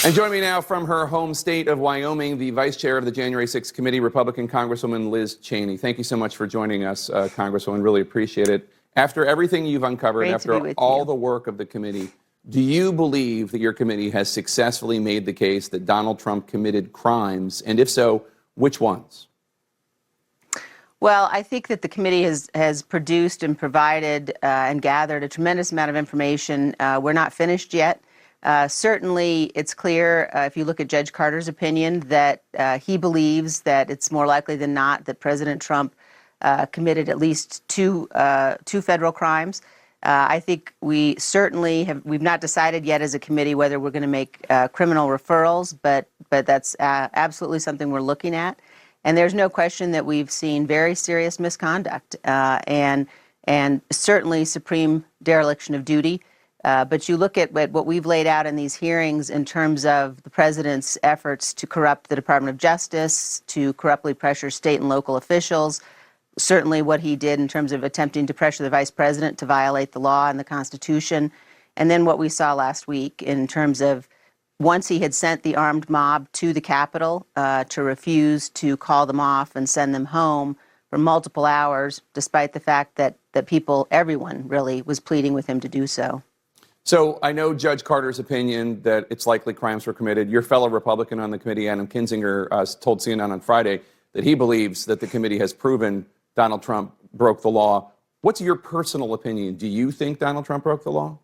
And joining me now from her home state of Wyoming, the vice chair of the January 6th committee, Republican Congresswoman Liz Cheney. Thank you so much for joining us, Congresswoman. Really appreciate it. After everything you've uncovered, after all the work of the committee, do you believe that your committee has successfully made the case that Donald Trump committed crimes? And if so, which ones? Well, I think that the committee has produced and provided and gathered a tremendous amount of information. We're not finished yet. Certainly, it's clear, if you look at Judge Carter's opinion, that he believes that it's more likely than not that President Trump committed at least two federal crimes. I think we certainly we've not decided yet as a committee whether we're going to make criminal referrals, but that's absolutely something we're looking at. And there's no question that we've seen very serious misconduct and certainly supreme dereliction of duty. But you look at what we've laid out in these hearings in terms of the president's efforts to corrupt the Department of Justice, to corruptly pressure state and local officials, certainly what he did in terms of attempting to pressure the vice president to violate the law and the Constitution, and then what we saw last week in terms of once he had sent the armed mob to the Capitol to refuse to call them off and send them home for multiple hours, despite the fact that everyone really was pleading with him to do so. So I know Judge Carter's opinion that it's likely crimes were committed. Your fellow Republican on the committee, Adam Kinzinger, told CNN on Friday that he believes that the committee has proven Donald Trump broke the law. What's your personal opinion? Do you think Donald Trump broke the law?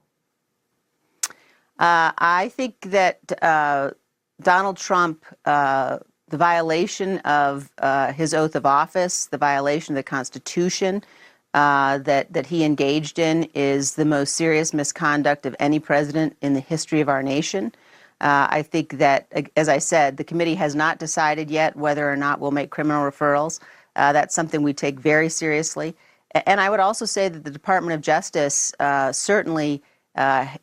I think that Donald Trump, the violation of his oath of office, the violation of the Constitution that he engaged in is the most serious misconduct of any president in the history of our nation. I think that, as I said, the committee has not decided yet whether or not we'll make criminal referrals. That's something we take very seriously. And I would also say that the Department of Justice certainly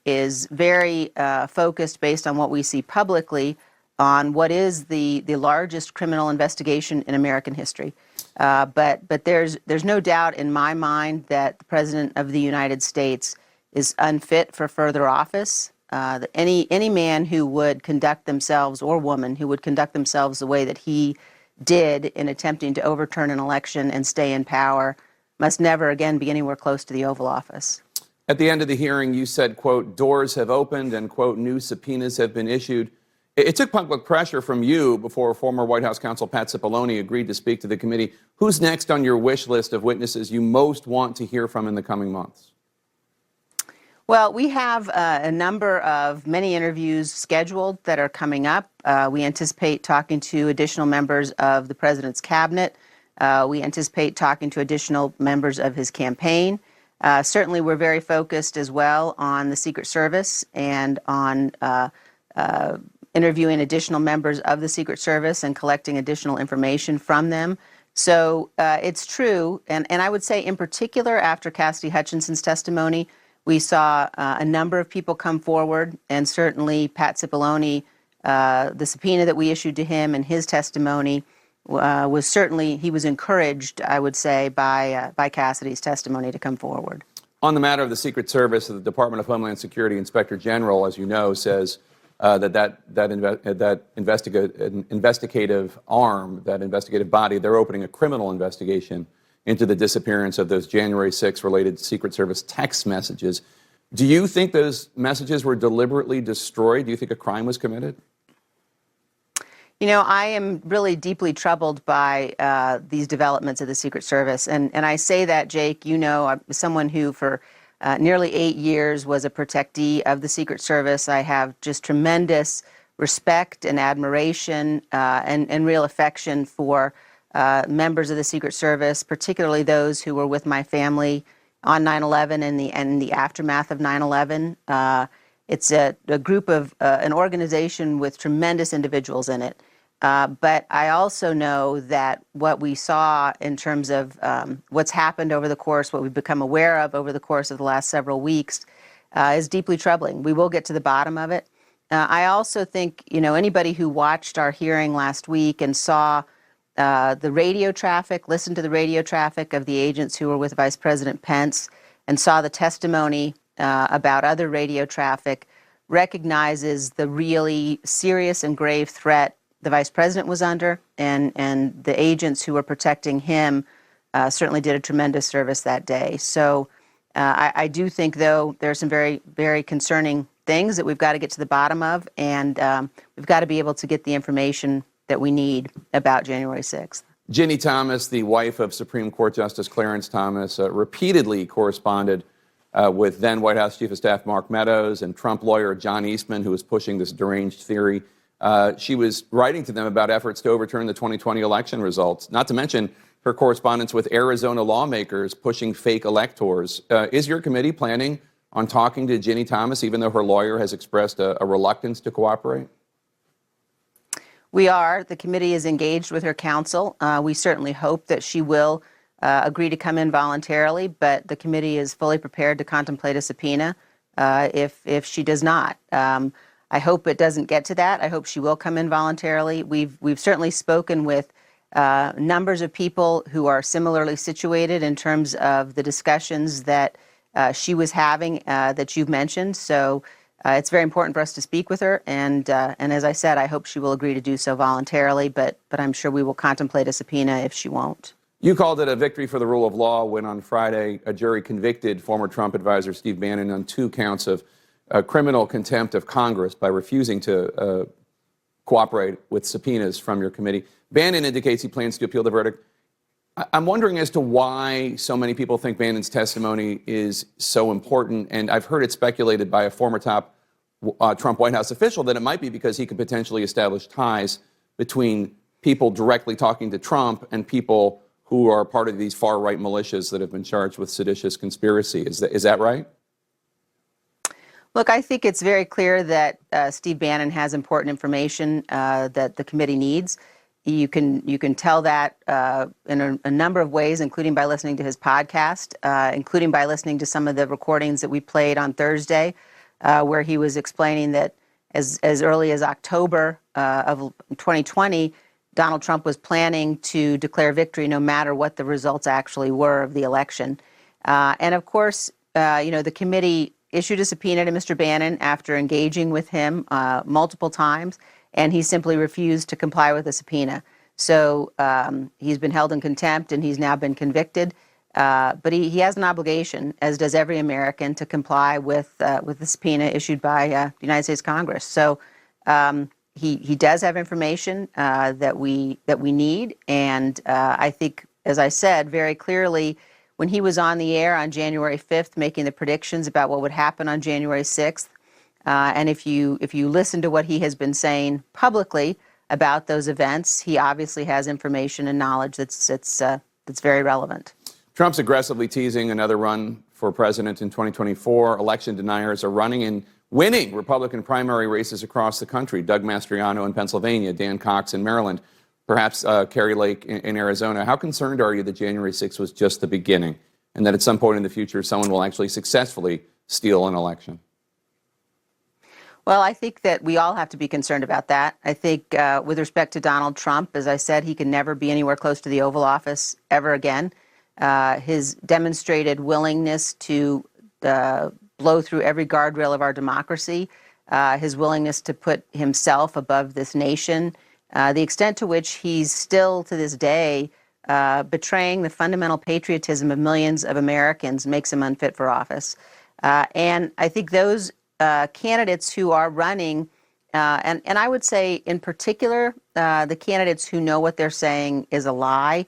is very focused, based on what we see publicly, on what is the largest criminal investigation in American history. But there's no doubt in my mind that the President of the United States is unfit for further office. That any man who would conduct themselves, or woman who would conduct themselves the way that he did in attempting to overturn an election and stay in power must never again be anywhere close to the Oval Office. At the end of the hearing, you said, quote, doors have opened and, quote, new subpoenas have been issued. It took public pressure from you before former White House counsel Pat Cipollone agreed to speak to the committee. Who's next on your wish list of witnesses you most want to hear from in the coming months? Well, we have many interviews scheduled that are coming up. We anticipate talking to additional members of the president's cabinet. We anticipate talking to additional members of his campaign. Certainly, we're very focused as well on the Secret Service and on interviewing additional members of the Secret Service and collecting additional information from them. So it's true, and I would say in particular after Cassidy Hutchinson's testimony, we saw a number of people come forward, and certainly Pat Cipollone, the subpoena that we issued to him and his testimony was certainly, he was encouraged, I would say, by Cassidy's testimony to come forward. On the matter of the Secret Service, the Department of Homeland Security Inspector General, as you know, says that investigative arm, that investigative body, they're opening a criminal investigation into the disappearance of those January 6th related Secret Service text messages. Do you think those messages were deliberately destroyed? Do you think a crime was committed? You know, I am really deeply troubled by these developments of the Secret Service. And I say that, Jake, you know, I'm someone who for nearly 8 years was a protectee of the Secret Service. I have just tremendous respect and admiration and real affection for members of the Secret Service, particularly those who were with my family on 9/11 and the aftermath of 9/11. It's a group of an organization with tremendous individuals in it. But I also know that what we saw in terms of what's happened over the course, what we've become aware of over the course of the last several weeks, is deeply troubling. We will get to the bottom of it. I also think, you know, anybody who watched our hearing last week and saw the radio traffic, listened to the radio traffic of the agents who were with Vice President Pence, and saw the testimony about other radio traffic, recognizes the really serious and grave threat the vice president was under, and the agents who were protecting him certainly did a tremendous service that day. So I do think, though, there are some very, very concerning things that we've got to get to the bottom of, and we've got to be able to get the information that we need about January 6th. Ginny Thomas, the wife of Supreme Court Justice Clarence Thomas, repeatedly corresponded with then White House Chief of Staff Mark Meadows and Trump lawyer John Eastman, who was pushing this deranged theory. She was writing to them about efforts to overturn the 2020 election results, not to mention her correspondence with Arizona lawmakers pushing fake electors. Is your committee planning on talking to Ginny Thomas, even though her lawyer has expressed a reluctance to cooperate? We are. The committee is engaged with her counsel. We certainly hope that she will agree to come in voluntarily, but the committee is fully prepared to contemplate a subpoena if she does not. I hope it doesn't get to that. I hope she will come in voluntarily. We've certainly spoken with numbers of people who are similarly situated in terms of the discussions that she was having that you've mentioned. So it's very important for us to speak with her, and as I said, I hope she will agree to do so voluntarily, but I'm sure we will contemplate a subpoena if she won't. You called it a victory for the rule of law when on Friday a jury convicted former Trump advisor Steve Bannon on 2 counts of criminal contempt of Congress by refusing to cooperate with subpoenas from your committee. Bannon indicates he plans to appeal the verdict. I'm wondering as to why so many people think Bannon's testimony is so important, and I've heard it speculated by a former top Trump White House official that it might be because he could potentially establish ties between people directly talking to Trump and people who are part of these far-right militias that have been charged with seditious conspiracy. Is that right? Look, I think it's very clear that Steve Bannon has important information that the committee needs. You can tell that in a number of ways, including by listening to his podcast, including by listening to some of the recordings that we played on Thursday, where he was explaining that as early as October of 2020, Donald Trump was planning to declare victory no matter what the results actually were of the election. And of course, the committee issued a subpoena to Mr. Bannon after engaging with him multiple times, and he simply refused to comply with the subpoena. So he's been held in contempt, and he's now been convicted. But he has an obligation, as does every American, to comply with the subpoena issued by the United States Congress. So he does have information that we need, and I think, as I said very clearly, when he was on the air on January 5th making the predictions about what would happen on January 6th, and if you listen to what he has been saying publicly about those events, he obviously has information and knowledge that's very relevant. Trump's aggressively teasing another run for president in 2024. Election deniers are running and winning Republican primary races across the country. Doug Mastriano in Pennsylvania, Dan Cox in Maryland, perhaps Kerry Lake in Arizona. How concerned are you that January 6th was just the beginning and that at some point in the future someone will actually successfully steal an election? Well, I think that we all have to be concerned about that. I think with respect to Donald Trump, as I said, he can never be anywhere close to the Oval Office ever again. His demonstrated willingness to blow through every guardrail of our democracy, his willingness to put himself above this nation, the extent to which he's still to this day betraying the fundamental patriotism of millions of Americans makes him unfit for office. And I think those candidates who are running, and I would say in particular, the candidates who know what they're saying is a lie,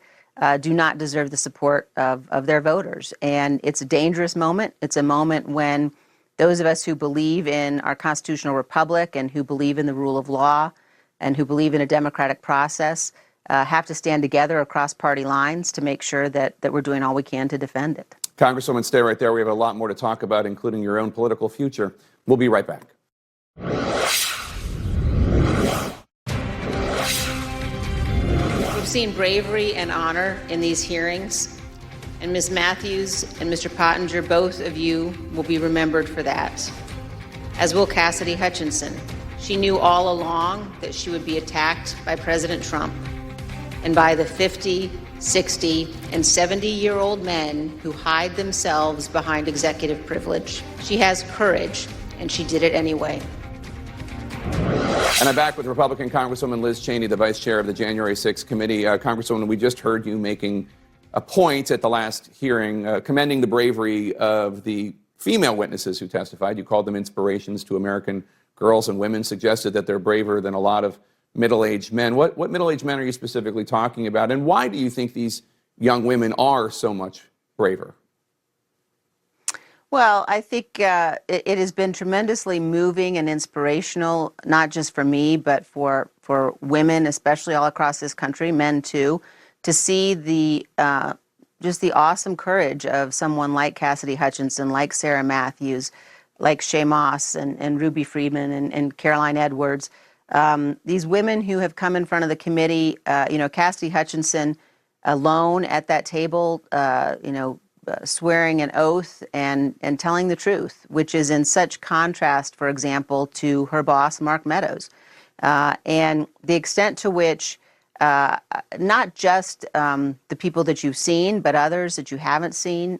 do not deserve the support of their voters. And it's a dangerous moment. It's a moment when those of us who believe in our constitutional republic and who believe in the rule of law and who believe in a democratic process have to stand together across party lines to make sure that we're doing all we can to defend it. Congresswoman, stay right there. We have a lot more to talk about, including your own political future. We'll be right back. We've seen bravery and honor in these hearings, and Ms. Matthews and Mr. Pottinger, both of you will be remembered for that. As will Cassidy Hutchinson. She knew all along that she would be attacked by President Trump and by the 50, 60, and 70-year-old men who hide themselves behind executive privilege. She has courage and she did it anyway. And I'm back with Republican Congresswoman Liz Cheney, the vice chair of the January 6th committee. Congresswoman, we just heard you making a point at the last hearing, commending the bravery of the female witnesses who testified. You called them inspirations to American girls and women, suggested that they're braver than a lot of middle-aged men. What middle-aged men are you specifically talking about, and why do you think these young women are so much braver? Well, I think it has been tremendously moving and inspirational, not just for me, but for women, especially all across this country, men too, to see the just the awesome courage of someone like Cassidy Hutchinson, like Sarah Matthews, like Shay Moss and Ruby Freeman and Caroline Edwards. These women who have come in front of the committee, Cassidy Hutchinson alone at that table, swearing an oath and telling the truth, which is in such contrast, for example, to her boss, Mark Meadows. And the extent to which not just the people that you've seen, but others that you haven't seen,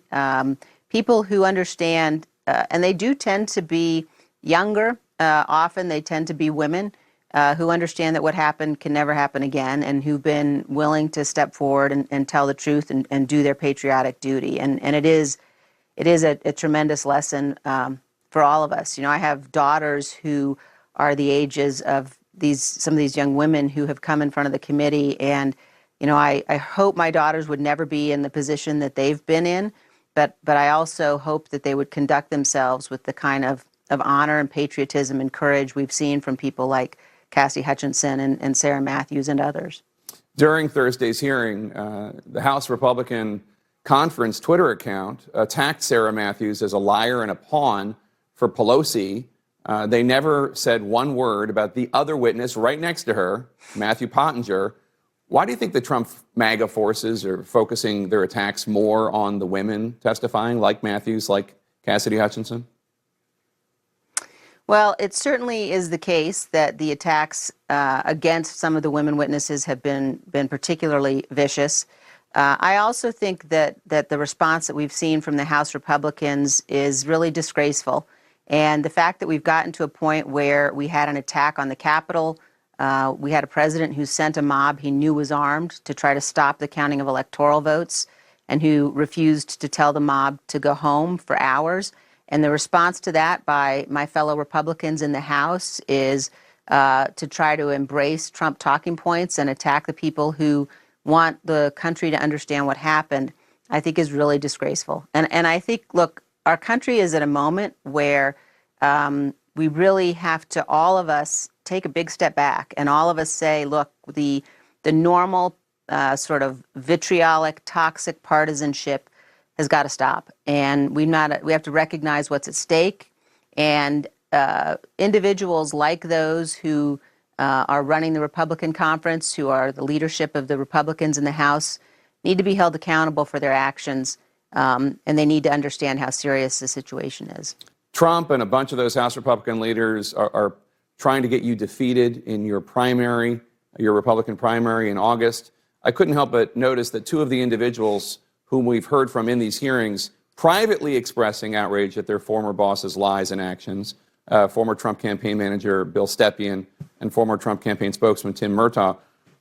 people who understand, and they do tend to be younger, often they tend to be women, who understand that what happened can never happen again, and who've been willing to step forward and tell the truth and do their patriotic duty. And it is a tremendous lesson for all of us. I have daughters who are the ages of some of these young women who have come in front of the committee, and I hope my daughters would never be in the position that they've been in, but I also hope that they would conduct themselves with the kind of honor and patriotism and courage we've seen from people like Cassidy Hutchinson and Sarah Matthews and others. During Thursday's hearing, the House Republican Conference Twitter account attacked Sarah Matthews as a liar and a pawn for Pelosi. They never said one word about the other witness right next to her, Matthew Pottinger. Why do you think the Trump MAGA forces are focusing their attacks more on the women testifying, like Matthews, like Cassidy Hutchinson? Well, it certainly is the case that the attacks against some of the women witnesses have been particularly vicious. I also think that the response that we've seen from the House Republicans is really disgraceful. And the fact that we've gotten to a point where we had an attack on the Capitol, we had a president who sent a mob he knew was armed to try to stop the counting of electoral votes, and who refused to tell the mob to go home for hours. And the response to that by my fellow Republicans in the House is to try to embrace Trump talking points and attack the people who want the country to understand what happened, I think is really disgraceful. And I think, look, our country is at a moment where we really have to, all of us, take a big step back, and all of us say, look, the normal sort of vitriolic, toxic partisanship has got to stop, and we have to recognize what's at stake. And individuals like those who are running the Republican conference, who are the leadership of the Republicans in the House, need to be held accountable for their actions, and they need to understand how serious the situation is. Trump and a bunch of those House Republican leaders are trying to get you defeated in your primary, your Republican primary in August. I couldn't help but notice that two of the individuals whom we've heard from in these hearings privately expressing outrage at their former boss's lies and actions, former Trump campaign manager Bill Stepien and former Trump campaign spokesman Tim Murtaugh,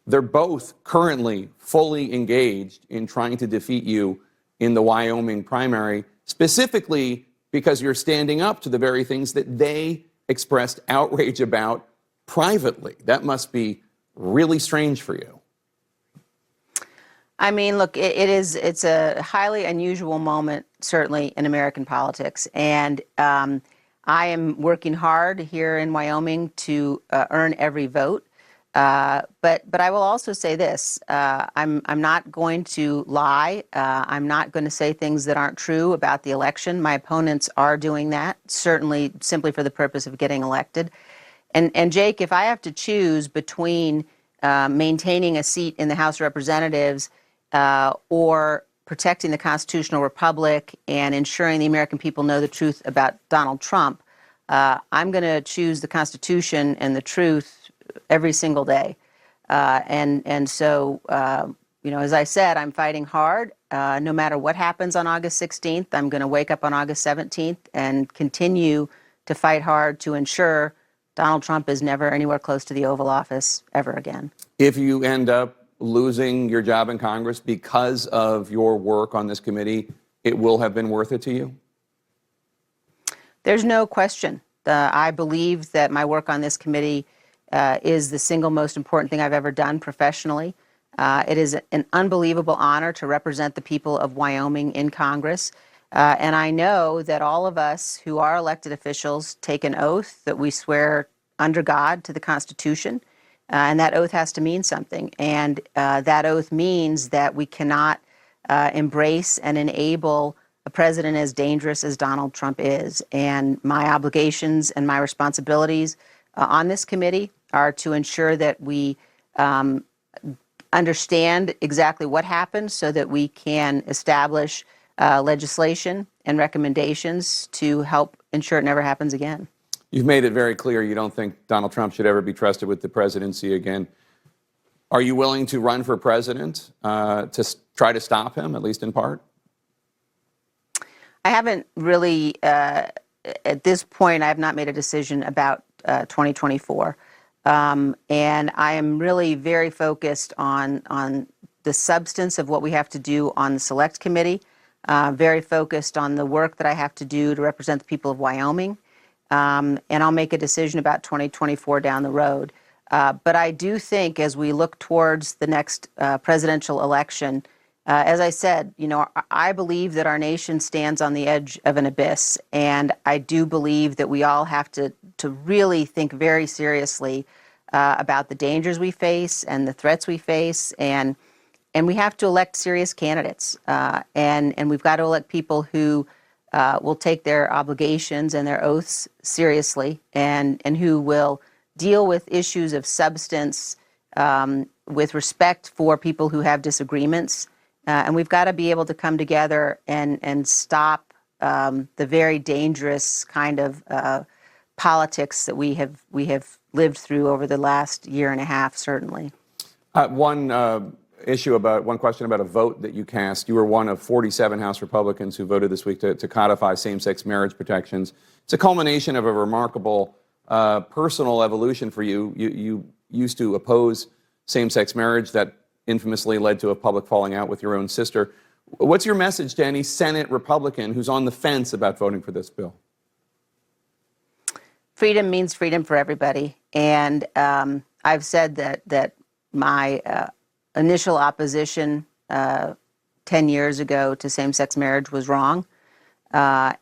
they're both currently fully engaged in trying to defeat you in the Wyoming primary, specifically because you're standing up to the very things that they expressed outrage about privately. That must be really strange for you. I mean, look, it's a highly unusual moment, certainly in American politics. And I am working hard here in Wyoming to earn every vote. But I will also say this, I'm not going to lie. I'm not going to say things that aren't true about the election. My opponents are doing that, certainly simply for the purpose of getting elected. And Jake, if I have to choose between maintaining a seat in the House of Representatives or protecting the constitutional republic and ensuring the American people know the truth about Donald Trump, I'm going to choose the Constitution and the truth every single day. So, as I said, I'm fighting hard. No matter what happens on August 16th, I'm going to wake up on August 17th and continue to fight hard to ensure Donald Trump is never anywhere close to the Oval Office ever again. If you end up losing your job in Congress because of your work on this committee, it will have been worth it to you? There's no question. I believe that my work on this committee is the single most important thing I've ever done professionally. It is an unbelievable honor to represent the people of Wyoming in Congress. And I know that all of us who are elected officials take an oath that we swear under God to the Constitution. And that oath has to mean something. And that oath means that we cannot embrace and enable a president as dangerous as Donald Trump is. And my obligations and my responsibilities on this committee are to ensure that we understand exactly what happened so that we can establish legislation and recommendations to help ensure it never happens again. You've made it very clear you don't think Donald Trump should ever be trusted with the presidency again. Are you willing to run for president to try to stop him, at least in part? I haven't really, at this point, I have not made a decision about 2024. And I am really very focused on the substance of what we have to do on the Select Committee, very focused on the work that I have to do to represent the people of Wyoming. And I'll make a decision about 2024 down the road. But I do think as we look towards the next presidential election, as I said, I believe that our nation stands on the edge of an abyss. And I do believe that we all have to really think very seriously about the dangers we face and the threats we face. And we have to elect serious candidates. And we've got to elect people who will take their obligations and their oaths seriously and who will deal with issues of substance with respect for people who have disagreements. And we've got to be able to come together and stop the very dangerous kind of politics that we have lived through over the last year and a half, certainly. One question about a vote that you cast. You were one of 47 House Republicans who voted this week to codify same-sex marriage protections. It's a culmination of a remarkable personal evolution for you. You used to oppose same-sex marriage that infamously led to a public falling out with your own sister. What's your message to any Senate Republican who's on the fence about voting for this bill? Freedom means freedom for everybody. And I've said that my initial opposition 10 years ago to same-sex marriage was wrong. I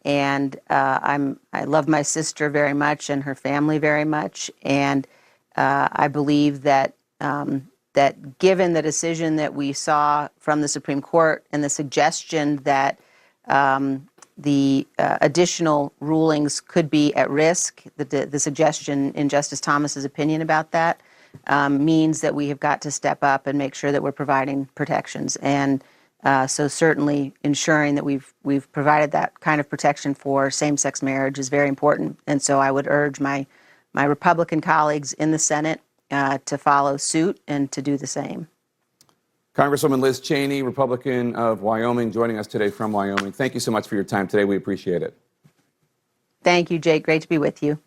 love my sister very much and her family very much. And I believe that that given the decision that we saw from the Supreme Court and the suggestion that the additional rulings could be at risk, the suggestion in Justice Thomas's opinion about that means that we have got to step up and make sure that we're providing protections. And so certainly ensuring that we've provided that kind of protection for same-sex marriage is very important. And so I would urge my Republican colleagues in the Senate to follow suit and to do the same. Congresswoman Liz Cheney, Republican of Wyoming, joining us today from Wyoming. Thank you so much for your time today. We appreciate it. Thank you, Jake. Great to be with you.